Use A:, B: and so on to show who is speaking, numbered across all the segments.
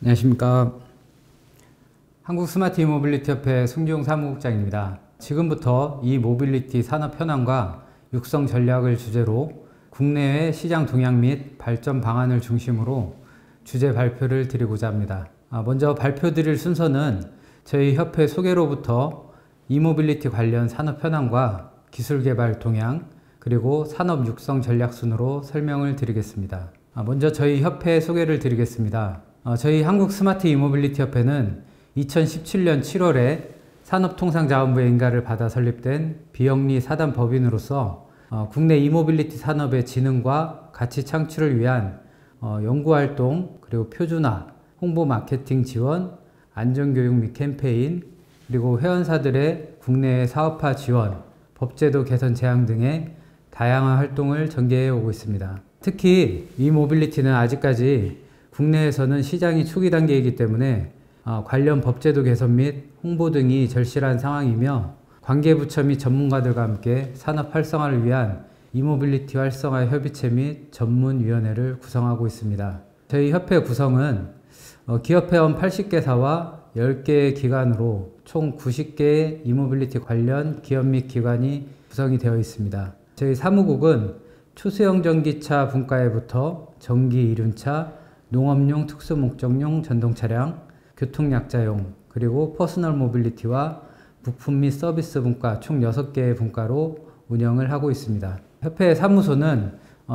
A: 안녕하십니까. 한국스마트이모빌리티협회 송지용 사무국장입니다. 지금부터 이 모빌리티 산업 현황과 육성 전략을 주제로 국내외 시장 동향 및 발전 방안을 중심으로 주제 발표를 드리고자 합니다. 먼저 발표 드릴 순서는 저희 협회 소개로부터 이모빌리티 관련 산업 현황과 기술 개발 동향, 그리고 산업 육성 전략 순으로 설명을 드리겠습니다. 먼저 저희 협회 소개를 드리겠습니다. 저희 한국스마트이모빌리티협회는 2017년 7월에 산업통상자원부의 인가를 받아 설립된 비영리 사단 법인으로서 국내 이모빌리티 산업의 진흥과 가치 창출을 위한 연구활동, 그리고 표준화, 홍보 마케팅 지원, 안전교육 및 캠페인, 그리고 회원사들의 국내 사업화 지원, 법제도 개선 제안 등의 다양한 활동을 전개해 오고 있습니다. 특히 이모빌리티는 아직까지 국내에서는 시장이 초기 단계이기 때문에 관련 법제도 개선 및 홍보 등이 절실한 상황이며 관계부처 및 전문가들과 함께 산업 활성화를 위한 이모빌리티 활성화 협의체 및 전문위원회를 구성하고 있습니다. 저희 협회 구성은 기업회원 80개사와 10개의 기관으로 총 90개의 이모빌리티 관련 기업 및 기관이 구성이 되어 있습니다. 저희 사무국은 초소형 전기차 분과에부터 전기 이륜차, 농업용 특수목적용 전동차량, 교통약자용, 그리고 퍼스널 모빌리티와 부품 및 서비스 분과 총 6개의 분과로 운영을 하고 있습니다. 협회의 사무소는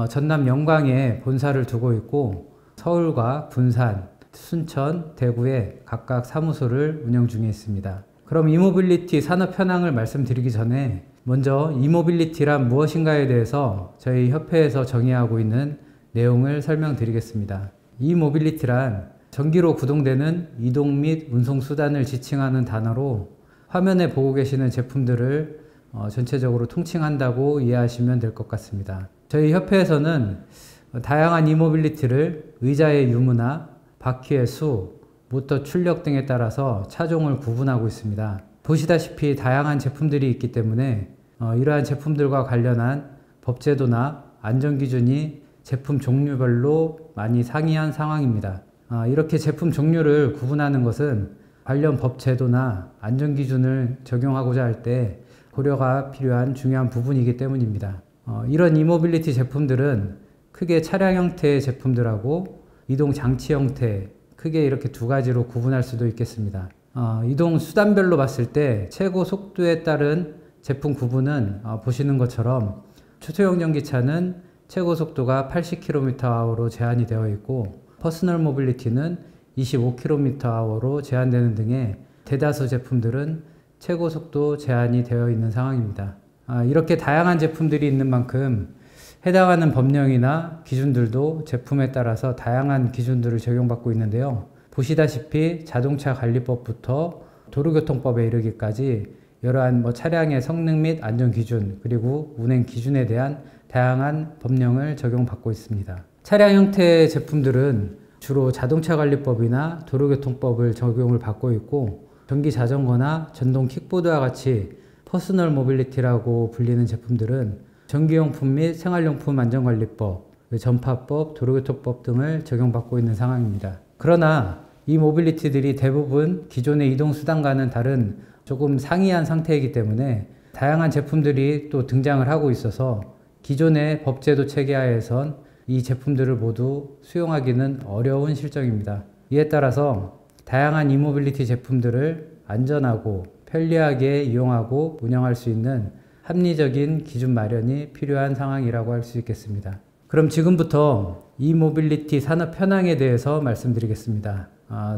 A: 전남 영광에 본사를 두고 있고 서울과 군산, 순천, 대구에 각각 사무소를 운영 중에 있습니다. 그럼 이모빌리티 산업 현황을 말씀드리기 전에 먼저 이모빌리티란 무엇인가에 대해서 저희 협회에서 정의하고 있는 내용을 설명드리겠습니다. 이모빌리티란 전기로 구동되는 이동 및 운송 수단을 지칭하는 단어로 화면에 보고 계시는 제품들을 전체적으로 통칭한다고 이해하시면 될 것 같습니다. 저희 협회에서는 다양한 이모빌리티를 의자의 유무나 바퀴의 수, 모터 출력 등에 따라서 차종을 구분하고 있습니다. 보시다시피 다양한 제품들이 있기 때문에 이러한 제품들과 관련한 법제도나 안전기준이 제품 종류별로 많이 상이한 상황입니다. 이렇게 제품 종류를 구분하는 것은 관련 법제도나 안전기준을 적용하고자 할 때 고려가 필요한 중요한 부분이기 때문입니다. 이런 이모빌리티 제품들은 크게 차량 형태의 제품들하고 이동 장치 형태, 크게 이렇게 두 가지로 구분할 수도 있겠습니다. 이동 수단별로 봤을 때 최고 속도에 따른 제품 구분은 보시는 것처럼 초소형 전기차는 최고 속도가 80km/h로 제한이 되어 있고 퍼스널 모빌리티는 25km/h로 제한되는 등의 대다수 제품들은 최고 속도 제한이 되어 있는 상황입니다. 이렇게 다양한 제품들이 있는 만큼 해당하는 법령이나 기준들도 제품에 따라서 다양한 기준들을 적용받고 있는데요. 보시다시피 자동차 관리법부터 도로교통법에 이르기까지 이러한 차량의 성능 및 안전 기준, 그리고 운행 기준에 대한 다양한 법령을 적용받고 있습니다. 차량 형태의 제품들은 주로 자동차 관리법이나 도로교통법을 적용을 받고 있고 전기 자전거나 전동 킥보드와 같이 퍼스널 모빌리티라고 불리는 제품들은 전기용품 및 생활용품 안전관리법, 전파법, 도로교통법 등을 적용받고 있는 상황입니다. 그러나 이 모빌리티들이 대부분 기존의 이동수단과는 다른 조금 상이한 상태이기 때문에 다양한 제품들이 또 등장을 하고 있어서 기존의 법제도 체계하에선 이 제품들을 모두 수용하기는 어려운 실정입니다. 이에 따라서 다양한 이모빌리티 제품들을 안전하고 편리하게 이용하고 운영할 수 있는 합리적인 기준 마련이 필요한 상황이라고 할 수 있겠습니다. 그럼 지금부터 이모빌리티 산업 현황에 대해서 말씀드리겠습니다.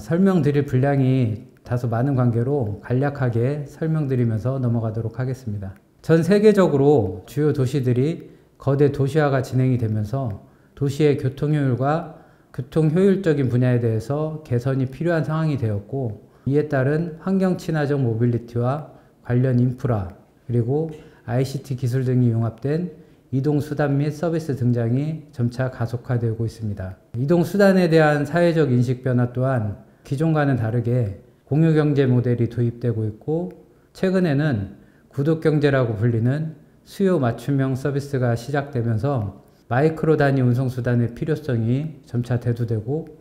A: 설명드릴 분량이 다소 많은 관계로 간략하게 설명드리면서 넘어가도록 하겠습니다. 전 세계적으로 주요 도시들이 거대 도시화가 진행이 되면서 도시의 교통효율과 교통효율적인 분야에 대해서 개선이 필요한 상황이 되었고 이에 따른 환경 친화적 모빌리티와 관련 인프라 그리고 ICT 기술 등이 융합된 이동수단 및 서비스 등장이 점차 가속화되고 있습니다. 이동수단에 대한 사회적 인식 변화 또한 기존과는 다르게 공유경제 모델이 도입되고 있고 최근에는 구독경제라고 불리는 수요 맞춤형 서비스가 시작되면서 마이크로 단위 운송수단의 필요성이 점차 대두되고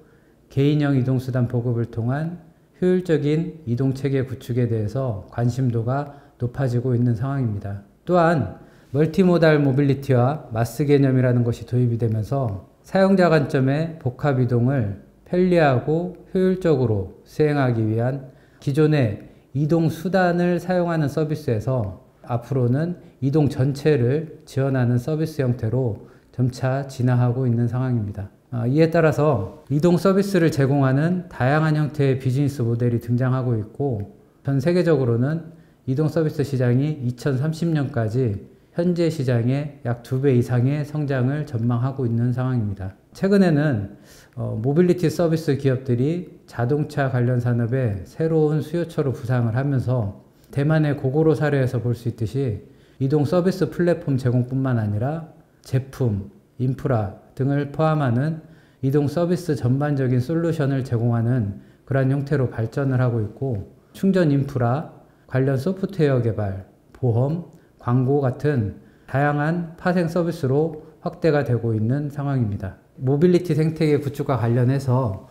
A: 개인형 이동수단 보급을 통한 효율적인 이동체계 구축에 대해서 관심도가 높아지고 있는 상황입니다. 또한 멀티모달 모빌리티와 마스 개념이라는 것이 도입이 되면서 사용자 관점의 복합 이동을 편리하고 효율적으로 수행하기 위한 기존의 이동 수단을 사용하는 서비스에서 앞으로는 이동 전체를 지원하는 서비스 형태로 점차 진화하고 있는 상황입니다. 이에 따라서 이동 서비스를 제공하는 다양한 형태의 비즈니스 모델이 등장하고 있고, 전 세계적으로는 이동 서비스 시장이 2030년까지 현재 시장의 약 2배 이상의 성장을 전망하고 있는 상황입니다. 최근에는 모빌리티 서비스 기업들이 자동차 관련 산업의 새로운 수요처로 부상을 하면서 대만의 고고로 사례에서 볼 수 있듯이 이동 서비스 플랫폼 제공뿐만 아니라 제품, 인프라 등을 포함하는 이동 서비스 전반적인 솔루션을 제공하는 그러한 형태로 발전을 하고 있고, 충전 인프라, 관련 소프트웨어 개발, 보험, 광고 같은 다양한 파생 서비스로 확대가 되고 있는 상황입니다. 모빌리티 생태계 구축과 관련해서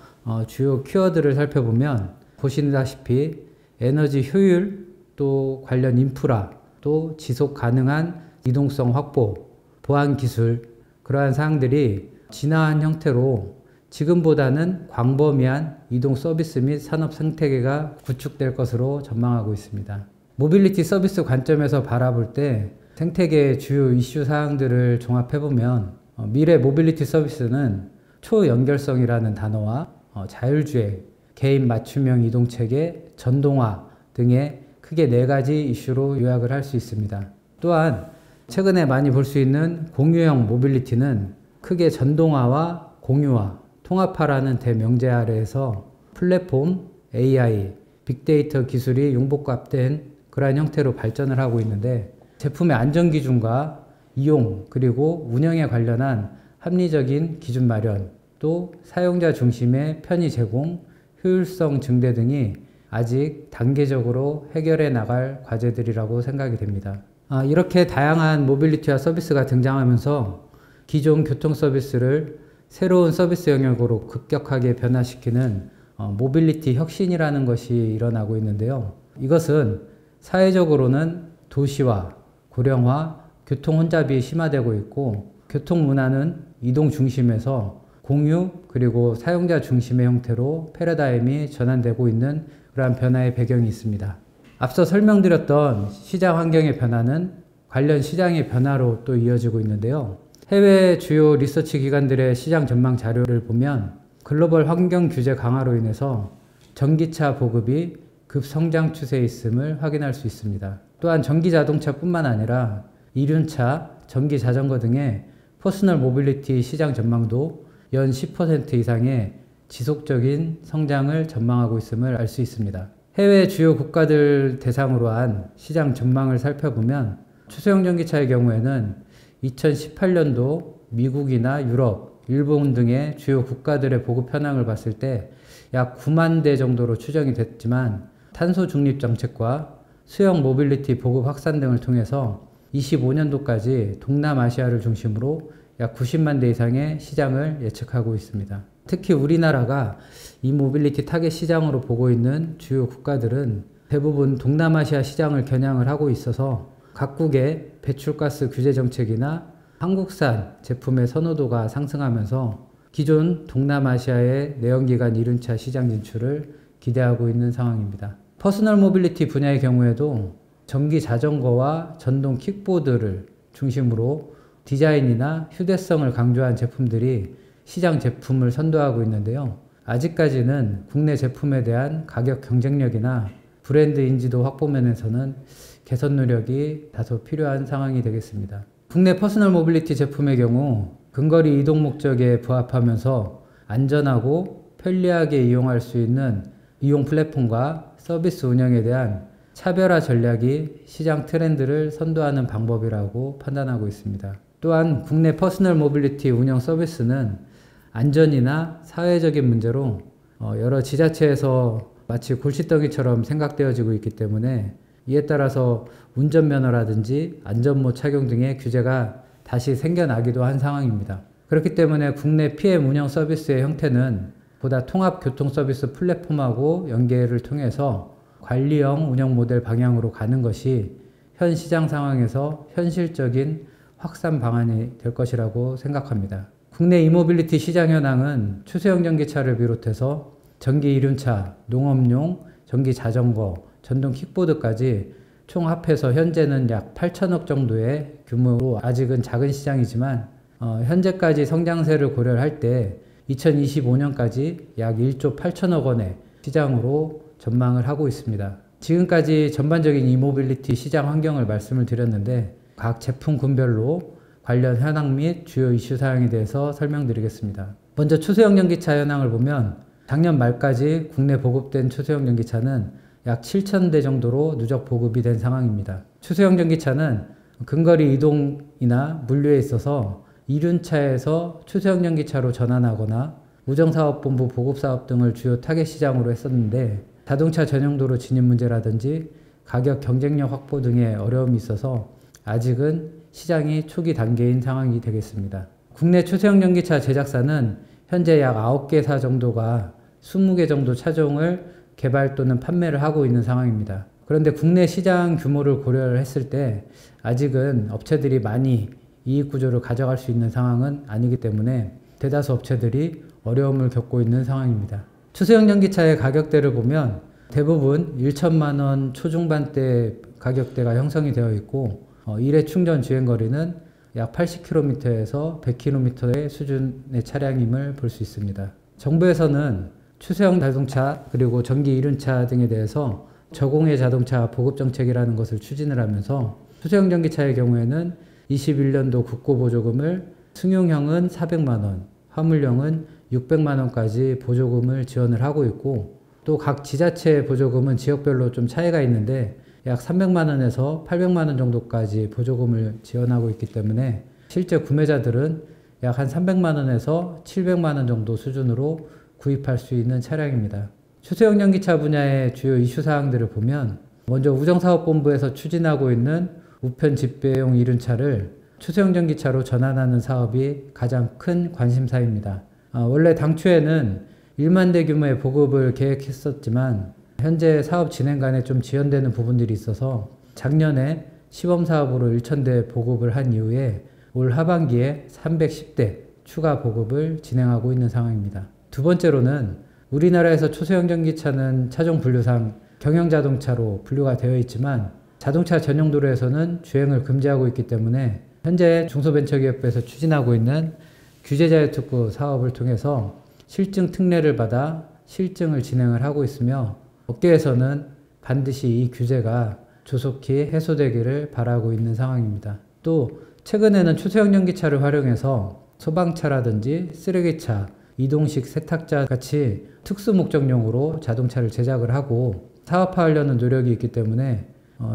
A: 주요 키워드를 살펴보면 보시다시피 에너지 효율, 또 관련 인프라, 또 지속 가능한 이동성 확보, 보안 기술, 그러한 사항들이 진화한 형태로 지금보다는 광범위한 이동 서비스 및 산업 생태계가 구축될 것으로 전망하고 있습니다. 모빌리티 서비스 관점에서 바라볼 때 생태계의 주요 이슈 사항들을 종합해보면 미래 모빌리티 서비스는 초연결성이라는 단어와 자율주행, 개인 맞춤형 이동체계, 전동화 등의 크게 4가지 이슈로 요약을 할 수 있습니다. 또한 최근에 많이 볼 수 있는 공유형 모빌리티는 크게 전동화와 공유화, 통합화라는 대명제 아래에서 플랫폼, AI, 빅데이터 기술이 융복합된 그러한 형태로 발전을 하고 있는데, 제품의 안전기준과 이용 그리고 운영에 관련한 합리적인 기준 마련, 또 사용자 중심의 편의 제공, 효율성 증대 등이 아직 단계적으로 해결해 나갈 과제들이라고 생각이 됩니다. 이렇게 다양한 모빌리티와 서비스가 등장하면서 기존 교통 서비스를 새로운 서비스 영역으로 급격하게 변화시키는 모빌리티 혁신이라는 것이 일어나고 있는데요. 이것은 사회적으로는 도시화, 고령화, 교통 혼잡이 심화되고 있고, 교통 문화는 이동 중심에서 공유 그리고 사용자 중심의 형태로 패러다임이 전환되고 있는 그러한 변화의 배경이 있습니다. 앞서 설명드렸던 시장 환경의 변화는 관련 시장의 변화로 또 이어지고 있는데요. 해외 주요 리서치 기관들의 시장 전망 자료를 보면 글로벌 환경 규제 강화로 인해서 전기차 보급이 급성장 추세에 있음을 확인할 수 있습니다. 또한 전기 자동차뿐만 아니라 이륜차, 전기 자전거 등의 퍼스널 모빌리티 시장 전망도 연 10% 이상의 지속적인 성장을 전망하고 있음을 알 수 있습니다. 해외 주요 국가들 대상으로 한 시장 전망을 살펴보면 추소형 전기차의 경우에는 2018년도 미국이나 유럽, 일본 등의 주요 국가들의 보급 현황을 봤을 때 약 9만 대 정도로 추정이 됐지만, 탄소 중립 정책과 수형 모빌리티 보급 확산 등을 통해서 25년도까지 동남아시아를 중심으로 약 90만 대 이상의 시장을 예측하고 있습니다. 특히 우리나라가 이 모빌리티 타겟 시장으로 보고 있는 주요 국가들은 대부분 동남아시아 시장을 겨냥을 하고 있어서 각국의 배출가스 규제 정책이나 한국산 제품의 선호도가 상승하면서 기존 동남아시아의 내연기관 이륜차 시장 진출을 기대하고 있는 상황입니다. 퍼스널 모빌리티 분야의 경우에도 전기 자전거와 전동 킥보드를 중심으로 디자인이나 휴대성을 강조한 제품들이 시장 제품을 선도하고 있는데요. 아직까지는 국내 제품에 대한 가격 경쟁력이나 브랜드 인지도 확보 면에서는 개선 노력이 다소 필요한 상황이 되겠습니다. 국내 퍼스널 모빌리티 제품의 경우 근거리 이동 목적에 부합하면서 안전하고 편리하게 이용할 수 있는 이용 플랫폼과 서비스 운영에 대한 차별화 전략이 시장 트렌드를 선도하는 방법이라고 판단하고 있습니다. 또한 국내 퍼스널 모빌리티 운영 서비스는 안전이나 사회적인 문제로 여러 지자체에서 마치 골칫덩이처럼 생각되어지고 있기 때문에 이에 따라서 운전면허라든지 안전모 착용 등의 규제가 다시 생겨나기도 한 상황입니다. 그렇기 때문에 국내 PM 운영 서비스의 형태는 보다 통합 교통 서비스 플랫폼하고 연계를 통해서 관리형 운영 모델 방향으로 가는 것이 현 시장 상황에서 현실적인 확산 방안이 될 것이라고 생각합니다. 국내 이모빌리티 시장 현황은 추세형 전기차를 비롯해서 전기 이륜차, 농업용, 전기 자전거, 전동 킥보드까지 총 합해서 현재는 약 8천억 정도의 규모로 아직은 작은 시장이지만 현재까지 성장세를 고려할 때 2025년까지 약 1조 8천억 원의 시장으로 전망을 하고 있습니다. 지금까지 전반적인 이모빌리티 시장 환경을 말씀을 드렸는데 각 제품군별로 관련 현황 및 주요 이슈 사항에 대해서 설명드리겠습니다. 먼저 추세형 전기차 현황을 보면 작년 말까지 국내 보급된 추세형 전기차는 약 7,000대 정도로 누적 보급이 된 상황입니다. 추세형 전기차는 근거리 이동이나 물류에 있어서 이륜차에서 추세형 전기차로 전환하거나 우정사업본부 보급사업 등을 주요 타겟 시장으로 했었는데 자동차 전용도로 진입 문제라든지 가격 경쟁력 확보 등의 어려움이 있어서 아직은 시장이 초기 단계인 상황이 되겠습니다. 국내 추세형 전기차 제작사는 현재 약 9개사 정도가 20개 정도 차종을 개발 또는 판매를 하고 있는 상황입니다. 그런데 국내 시장 규모를 고려를 했을 때 아직은 업체들이 많이 이익 구조를 가져갈 수 있는 상황은 아니기 때문에 대다수 업체들이 어려움을 겪고 있는 상황입니다. 추세형 전기차의 가격대를 보면 대부분 1천만 원 초중반대 가격대가 형성이 되어 있고 일회 충전 주행거리는 약 80km에서 100km의 수준의 차량임을 볼 수 있습니다. 정부에서는 추세형 자동차 그리고 전기 이륜차 등에 대해서 저공해 자동차 보급 정책이라는 것을 추진을 하면서 추세형 전기차의 경우에는 21년도 국고보조금을 승용형은 400만원, 화물형은 600만원까지 보조금을 지원을 하고 있고 또 각 지자체 보조금은 지역별로 좀 차이가 있는데 약 300만원에서 800만원 정도까지 보조금을 지원하고 있기 때문에 실제 구매자들은 약 한 300만원에서 700만원 정도 수준으로 구입할 수 있는 차량입니다. 추세형 전기차 분야의 주요 이슈 사항들을 보면 먼저 우정사업본부에서 추진하고 있는 우편 집배용 이륜차를 추세형 전기차로 전환하는 사업이 가장 큰 관심사입니다. 원래 당초에는 1만 대 규모의 보급을 계획했었지만 현재 사업 진행간에 좀 지연되는 부분들이 있어서 작년에 시범사업으로 1,000대 보급을 한 이후에 올 하반기에 310대 추가 보급을 진행하고 있는 상황입니다. 두 번째로는 우리나라에서 추세형 전기차는 차종 분류상 경영자동차로 분류가 되어 있지만 자동차 전용 도로에서는 주행을 금지하고 있기 때문에 현재 중소벤처기업부에서 추진하고 있는 규제자유특구 사업을 통해서 실증 특례를 받아 실증을 진행을 하고 있으며 업계에서는 반드시 이 규제가 조속히 해소되기를 바라고 있는 상황입니다. 또 최근에는 추세형 전기차를 활용해서 소방차라든지 쓰레기차, 이동식 세탁자 같이 특수 목적용으로 자동차를 제작을 하고 사업화하려는 노력이 있기 때문에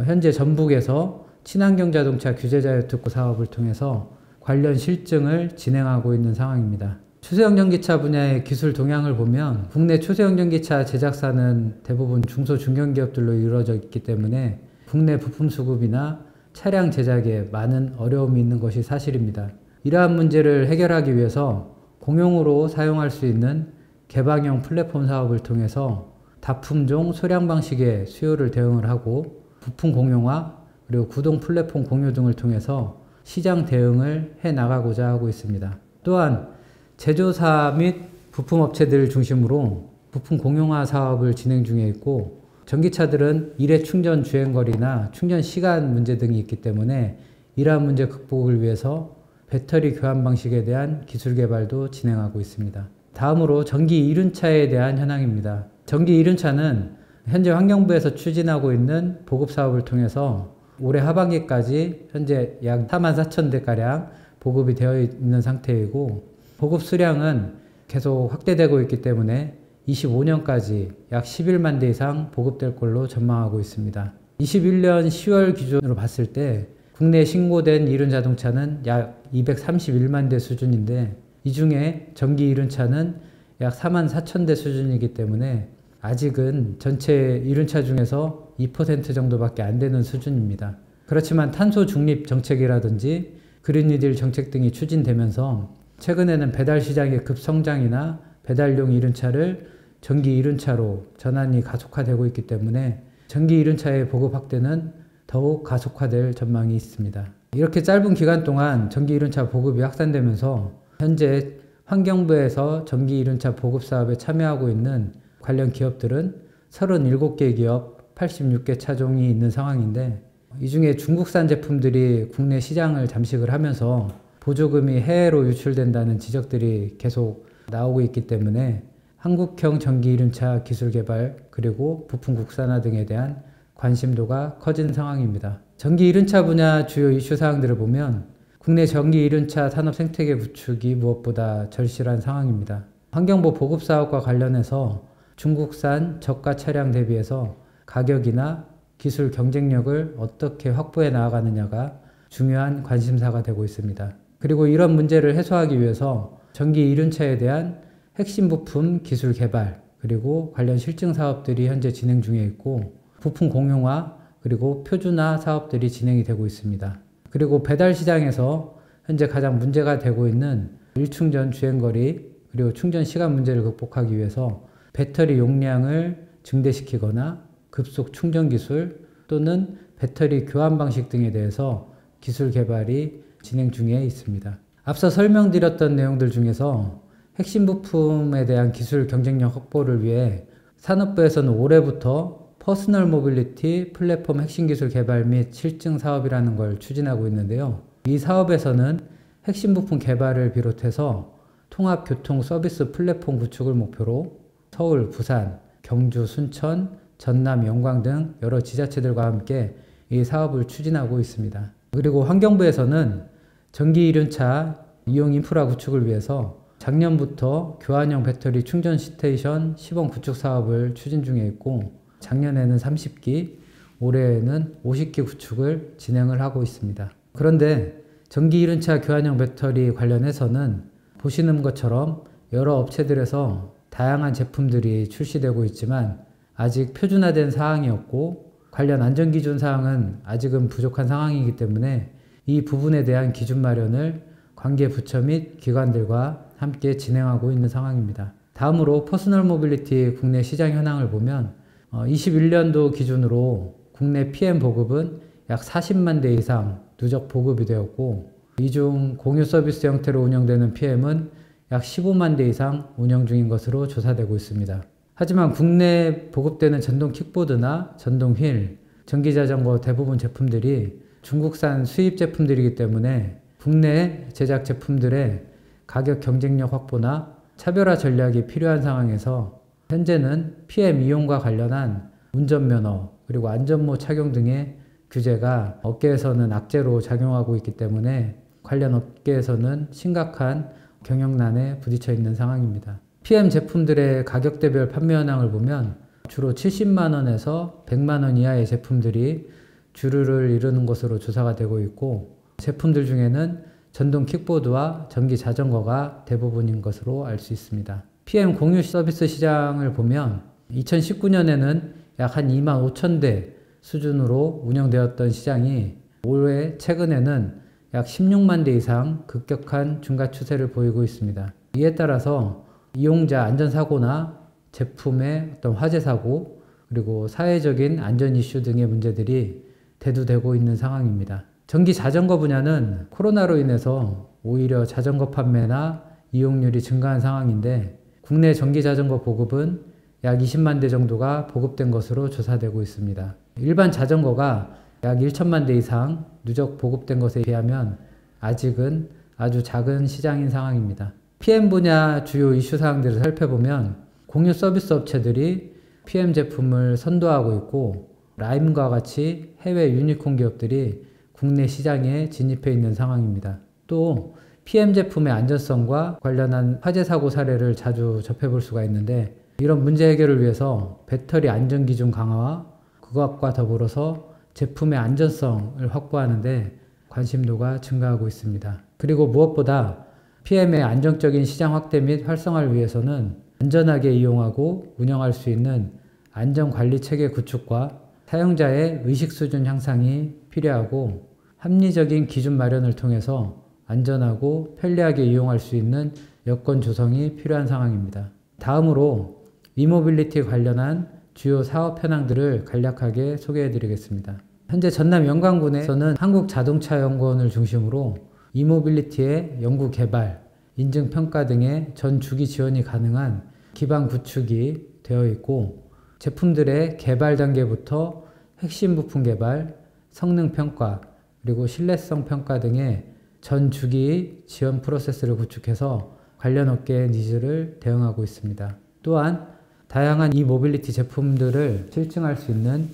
A: 현재 전북에서 친환경 자동차 규제자유특구 사업을 통해서 관련 실증을 진행하고 있는 상황입니다. 추세형 전기차 분야의 기술 동향을 보면 국내 추세형 전기차 제작사는 대부분 중소 중견기업들로 이루어져 있기 때문에 국내 부품 수급이나 차량 제작에 많은 어려움이 있는 것이 사실입니다. 이러한 문제를 해결하기 위해서 공용으로 사용할 수 있는 개방형 플랫폼 사업을 통해서 다품종 소량 방식의 수요를 대응을 하고 부품 공용화 그리고 구동 플랫폼 공유 등을 통해서 시장 대응을 해 나가고자 하고 있습니다. 또한 제조사 및 부품업체들을 중심으로 부품 공용화 사업을 진행 중에 있고 전기차들은 일회 충전 주행거리나 충전 시간 문제 등이 있기 때문에 이러한 문제 극복을 위해서 배터리 교환 방식에 대한 기술 개발도 진행하고 있습니다. 다음으로 전기 이륜차에 대한 현황입니다. 전기 이륜차는 현재 환경부에서 추진하고 있는 보급 사업을 통해서 올해 하반기까지 현재 약 44,000대가량 보급이 되어 있는 상태이고 보급 수량은 계속 확대되고 있기 때문에 25년까지 약 11만 대 이상 보급될 걸로 전망하고 있습니다. 21년 10월 기준으로 봤을 때 국내에 신고된 이륜 자동차는 약 231만 대 수준인데 이 중에 전기 이륜차는 약 44,000대 수준이기 때문에 아직은 전체 이륜차 중에서 2% 정도밖에 안 되는 수준입니다. 그렇지만 탄소 중립 정책이라든지 그린 뉴딜 정책 등이 추진되면서 최근에는 배달 시장의 급성장이나 배달용 이륜차를 전기 이륜차로 전환이 가속화되고 있기 때문에 전기 이륜차의 보급 확대는 더욱 가속화될 전망이 있습니다. 이렇게 짧은 기간 동안 전기 이륜차 보급이 확산되면서 현재 환경부에서 전기 이륜차 보급 사업에 참여하고 있는 관련 기업들은 37개 기업 86개 차종이 있는 상황인데, 이 중에 중국산 제품들이 국내 시장을 잠식을 하면서 보조금이 해외로 유출된다는 지적들이 계속 나오고 있기 때문에 한국형 전기 이륜차 기술 개발 그리고 부품 국산화 등에 대한 관심도가 커진 상황입니다. 전기 이륜차 분야 주요 이슈 사항들을 보면 국내 전기 이륜차 산업 생태계 구축이 무엇보다 절실한 상황입니다. 환경부 보급 사업과 관련해서 중국산 저가 차량 대비해서 가격이나 기술 경쟁력을 어떻게 확보해 나아가느냐가 중요한 관심사가 되고 있습니다. 그리고 이런 문제를 해소하기 위해서 전기 이륜차에 대한 핵심 부품 기술 개발 그리고 관련 실증 사업들이 현재 진행 중에 있고, 부품 공용화 그리고 표준화 사업들이 진행이 되고 있습니다. 그리고 배달 시장에서 현재 가장 문제가 되고 있는 일충전 주행거리 그리고 충전 시간 문제를 극복하기 위해서 배터리 용량을 증대시키거나 급속 충전 기술 또는 배터리 교환 방식 등에 대해서 기술 개발이 진행 중에 있습니다. 앞서 설명드렸던 내용들 중에서 핵심 부품에 대한 기술 경쟁력 확보를 위해 산업부에서는 올해부터 퍼스널 모빌리티 플랫폼 핵심 기술 개발 및 실증 사업이라는 걸 추진하고 있는데요. 이 사업에서는 핵심 부품 개발을 비롯해서 통합 교통 서비스 플랫폼 구축을 목표로 서울, 부산, 경주, 순천, 전남, 영광 등 여러 지자체들과 함께 이 사업을 추진하고 있습니다. 그리고 환경부에서는 전기 이륜차 이용 인프라 구축을 위해서 작년부터 교환형 배터리 충전 스테이션 시범 구축 사업을 추진 중에 있고, 작년에는 30기, 올해에는 50기 구축을 진행을 하고 있습니다. 그런데 전기 이륜차 교환형 배터리 관련해서는 보시는 것처럼 여러 업체들에서 다양한 제품들이 출시되고 있지만 아직 표준화된 사항이었고, 관련 안전기준 사항은 아직은 부족한 상황이기 때문에 이 부분에 대한 기준 마련을 관계 부처 및 기관들과 함께 진행하고 있는 상황입니다. 다음으로 퍼스널 모빌리티 국내 시장 현황을 보면 21년도 기준으로 국내 PM 보급은 약 40만 대 이상 누적 보급이 되었고, 이 중 공유 서비스 형태로 운영되는 PM은 약 15만 대 이상 운영 중인 것으로 조사되고 있습니다. 하지만 국내에 보급되는 전동 킥보드나 전동 휠, 전기자전거 대부분 제품들이 중국산 수입 제품들이기 때문에 국내 제작 제품들의 가격 경쟁력 확보나 차별화 전략이 필요한 상황에서 현재는 PM 이용과 관련한 운전면허 그리고 안전모 착용 등의 규제가 업계에서는 악재로 작용하고 있기 때문에 관련 업계에서는 심각한 경영난에 부딪혀 있는 상황입니다. PM 제품들의 가격대별 판매 현황을 보면 주로 70만원에서 100만원 이하의 제품들이 주류를 이루는 것으로 조사가 되고 있고, 제품들 중에는 전동 킥보드와 전기 자전거가 대부분인 것으로 알 수 있습니다. PM 공유 서비스 시장을 보면 2019년에는 약 한 2만 5천 대 수준으로 운영되었던 시장이 올해 최근에는 약 16만 대 이상 급격한 증가 추세를 보이고 있습니다. 이에 따라서 이용자 안전사고나 제품의 어떤 화재사고 그리고 사회적인 안전 이슈 등의 문제들이 대두되고 있는 상황입니다. 전기 자전거 분야는 코로나로 인해서 오히려 자전거 판매나 이용률이 증가한 상황인데, 국내 전기 자전거 보급은 약 20만 대 정도가 보급된 것으로 조사되고 있습니다. 일반 자전거가 약 1천만 대 이상 누적 보급된 것에 비하면 아직은 아주 작은 시장인 상황입니다. PM 분야 주요 이슈 사항들을 살펴보면 공유 서비스 업체들이 PM 제품을 선도하고 있고, 라임과 같이 해외 유니콘 기업들이 국내 시장에 진입해 있는 상황입니다. 또 PM 제품의 안전성과 관련한 화재 사고 사례를 자주 접해볼 수가 있는데, 이런 문제 해결을 위해서 배터리 안전기준 강화와 그것과 더불어서 제품의 안전성을 확보하는 데 관심도가 증가하고 있습니다. 그리고 무엇보다 PM의 안정적인 시장 확대 및 활성화를 위해서는 안전하게 이용하고 운영할 수 있는 안전관리체계 구축과 사용자의 의식 수준 향상이 필요하고, 합리적인 기준 마련을 통해서 안전하고 편리하게 이용할 수 있는 여건 조성이 필요한 상황입니다. 다음으로 이모빌리티 관련한 주요 사업 현황들을 간략하게 소개해 드리겠습니다. 현재 전남 영광군에서는 한국자동차연구원을 중심으로 이모빌리티의 연구 개발, 인증 평가 등의 전 주기 지원이 가능한 기반 구축이 되어 있고, 제품들의 개발 단계부터 핵심 부품 개발, 성능 평가, 그리고 신뢰성 평가 등의 전 주기 지원 프로세스를 구축해서 관련 업계의 니즈를 대응하고 있습니다. 또한 다양한 이모빌리티 제품들을 실증할 수 있는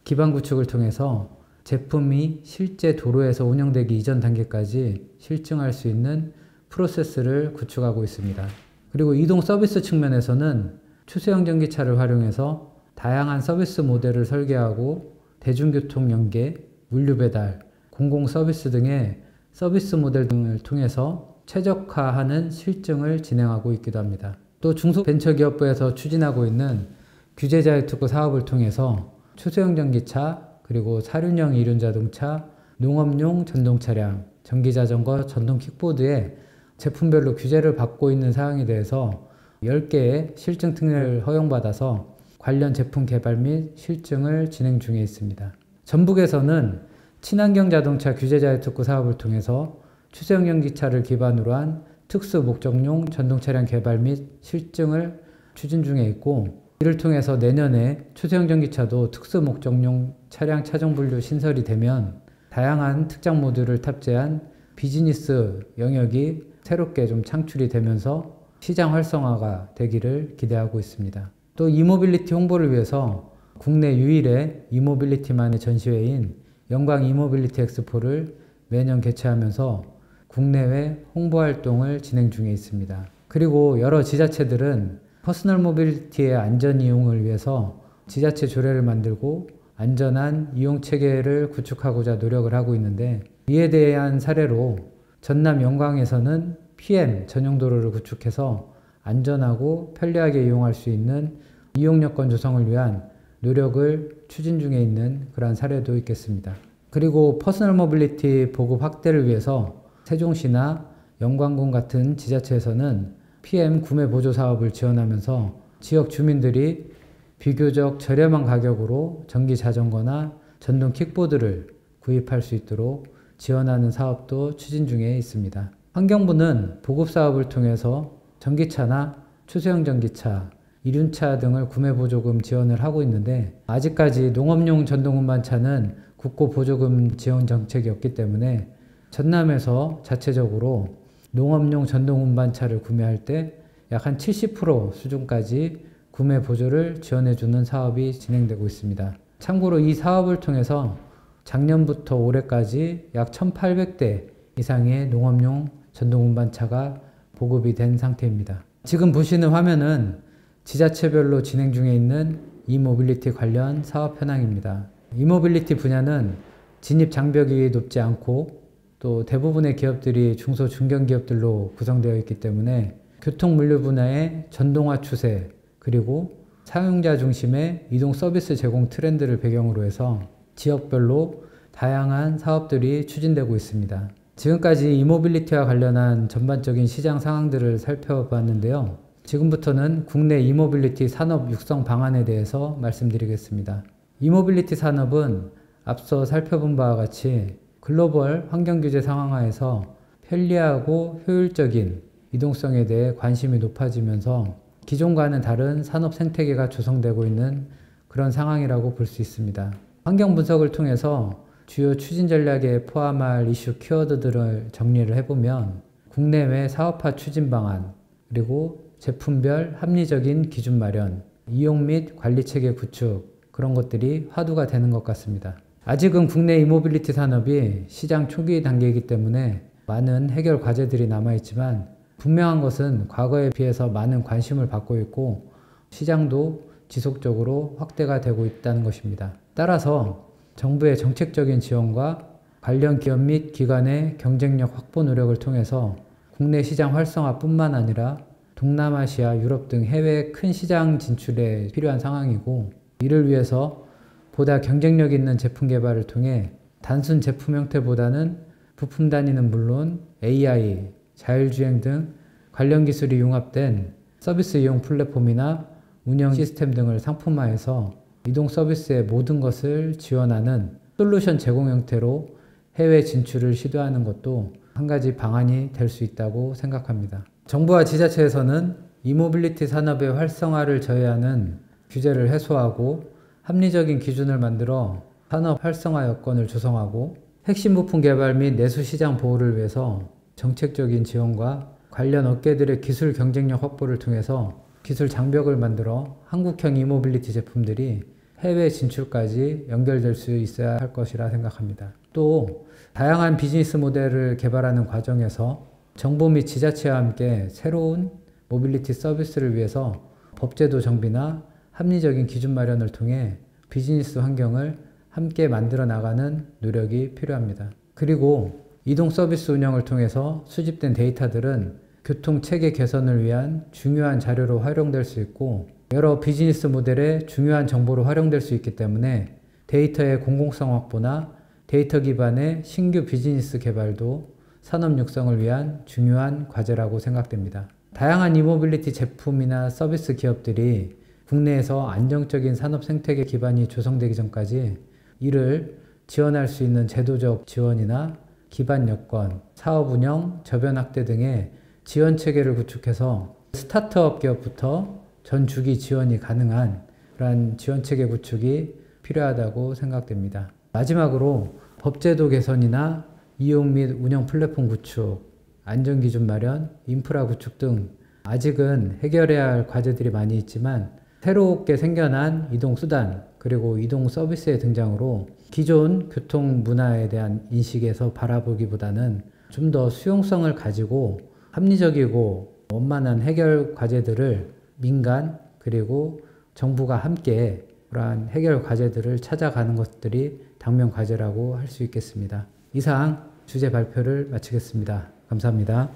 A: 기반 구축을 통해서 제품이 실제 도로에서 운영되기 이전 단계까지 실증할 수 있는 프로세스를 구축하고 있습니다. 그리고 이동 서비스 측면에서는 추세형 전기차를 활용해서 다양한 서비스 모델을 설계하고 대중교통 연계, 물류 배달, 공공 서비스 등의 서비스 모델 등을 통해서 최적화하는 실증을 진행하고 있기도 합니다. 또 중소벤처기업부에서 추진하고 있는 규제자유 특구 사업을 통해서 추세형 전기차, 그리고 사륜형 이륜자동차, 농업용 전동차량, 전기자전거, 전동 킥보드에 제품별로 규제를 받고 있는 사항에 대해서 10개의 실증 특례를 허용받아서 관련 제품 개발 및 실증을 진행 중에 있습니다. 전북에서는 친환경 자동차 규제자유 특구 사업을 통해서 추세형 전기차를 기반으로 한 특수 목적용 전동차량 개발 및 실증을 추진 중에 있고, 이를 통해서 내년에 추세형 전기차도 특수 목적용 차량 차종 분류 신설이 되면 다양한 특장 모듈을 탑재한 비즈니스 영역이 새롭게 좀 창출이 되면서 시장 활성화가 되기를 기대하고 있습니다. 또 이모빌리티 홍보를 위해서 국내 유일의 이모빌리티만의 전시회인 영광 이모빌리티 엑스포를 매년 개최하면서 국내외 홍보 활동을 진행 중에 있습니다. 그리고 여러 지자체들은 퍼스널 모빌리티의 안전 이용을 위해서 지자체 조례를 만들고 안전한 이용 체계를 구축하고자 노력을 하고 있는데, 이에 대한 사례로 전남 영광에서는 PM 전용 도로를 구축해서 안전하고 편리하게 이용할 수 있는 이용 여건 조성을 위한 노력을 추진 중에 있는 그러한 사례도 있겠습니다. 그리고 퍼스널 모빌리티 보급 확대를 위해서 세종시나 영광군 같은 지자체에서는 PM 구매 보조 사업을 지원하면서 지역 주민들이 비교적 저렴한 가격으로 전기 자전거나 전동 킥보드를 구입할 수 있도록 지원하는 사업도 추진 중에 있습니다. 환경부는 보급 사업을 통해서 전기차나 추세형 전기차, 이륜차 등을 구매 보조금 지원을 하고 있는데, 아직까지 농업용 전동 운반차는 국고 보조금 지원 정책이 없기 때문에 전남에서 자체적으로 농업용 전동 운반차를 구매할 때 약 한 70% 수준까지 구매 보조를 지원해주는 사업이 진행되고 있습니다. 참고로 이 사업을 통해서 작년부터 올해까지 약 1,800대 이상의 농업용 전동 운반차가 보급이 된 상태입니다. 지금 보시는 화면은 지자체별로 진행 중에 있는 이모빌리티 관련 사업 현황입니다. 이모빌리티 분야는 진입 장벽이 높지 않고 또 대부분의 기업들이 중소 중견기업들로 구성되어 있기 때문에 교통 물류 분야의 전동화 추세, 그리고 사용자 중심의 이동 서비스 제공 트렌드를 배경으로 해서 지역별로 다양한 사업들이 추진되고 있습니다. 지금까지 이모빌리티와 관련한 전반적인 시장 상황들을 살펴봤는데요. 지금부터는 국내 이모빌리티 산업 육성 방안에 대해서 말씀드리겠습니다. 이모빌리티 산업은 앞서 살펴본 바와 같이 글로벌 환경규제 상황하에서 편리하고 효율적인 이동성에 대해 관심이 높아지면서 기존과는 다른 산업 생태계가 조성되고 있는 그런 상황이라고 볼 수 있습니다. 환경 분석을 통해서 주요 추진 전략에 포함할 이슈 키워드들을 정리를 해보면 국내외 사업화 추진 방안, 그리고 제품별 합리적인 기준 마련, 이용 및 관리 체계 구축, 그런 것들이 화두가 되는 것 같습니다. 아직은 국내 이모빌리티 산업이 시장 초기 단계이기 때문에 많은 해결 과제들이 남아있지만, 분명한 것은 과거에 비해서 많은 관심을 받고 있고 시장도 지속적으로 확대가 되고 있다는 것입니다. 따라서 정부의 정책적인 지원과 관련 기업 및 기관의 경쟁력 확보 노력을 통해서 국내 시장 활성화뿐만 아니라 동남아시아, 유럽 등 해외 큰 시장 진출에 필요한 상황이고, 이를 위해서 보다 경쟁력 있는 제품 개발을 통해 단순 제품 형태보다는 부품 단위는 물론 AI, 자율주행 등 관련 기술이 융합된 서비스 이용 플랫폼이나 운영 시스템 등을 상품화해서 이동 서비스의 모든 것을 지원하는 솔루션 제공 형태로 해외 진출을 시도하는 것도 한 가지 방안이 될 수 있다고 생각합니다. 정부와 지자체에서는 이모빌리티 산업의 활성화를 저해하는 규제를 해소하고 합리적인 기준을 만들어 산업 활성화 여건을 조성하고 핵심 부품 개발 및 내수 시장 보호를 위해서 정책적인 지원과 관련 업계들의 기술 경쟁력 확보를 통해서 기술 장벽을 만들어 한국형 이모빌리티 제품들이 해외 진출까지 연결될 수 있어야 할 것이라 생각합니다. 또 다양한 비즈니스 모델을 개발하는 과정에서 정부 및 지자체와 함께 새로운 모빌리티 서비스를 위해서 법제도 정비나 합리적인 기준 마련을 통해 비즈니스 환경을 함께 만들어 나가는 노력이 필요합니다. 그리고 이동 서비스 운영을 통해서 수집된 데이터들은 교통 체계 개선을 위한 중요한 자료로 활용될 수 있고 여러 비즈니스 모델의 중요한 정보로 활용될 수 있기 때문에 데이터의 공공성 확보나 데이터 기반의 신규 비즈니스 개발도 산업 육성을 위한 중요한 과제라고 생각됩니다. 다양한 이모빌리티 제품이나 서비스 기업들이 국내에서 안정적인 산업 생태계 기반이 조성되기 전까지 이를 지원할 수 있는 제도적 지원이나 기반 여건, 사업 운영, 저변 확대 등의 지원 체계를 구축해서 스타트업 기업부터 전 주기 지원이 가능한 그러한 지원 체계 구축이 필요하다고 생각됩니다. 마지막으로 법제도 개선이나 이용 및 운영 플랫폼 구축, 안전기준 마련, 인프라 구축 등 아직은 해결해야 할 과제들이 많이 있지만 새롭게 생겨난 이동수단 그리고 이동 서비스의 등장으로 기존 교통 문화에 대한 인식에서 바라보기보다는 좀 더 수용성을 가지고 합리적이고 원만한 해결 과제들을 민간 그리고 정부가 함께 그러한 해결 과제들을 찾아가는 것들이 당면 과제라고 할 수 있겠습니다. 이상 주제 발표를 마치겠습니다. 감사합니다.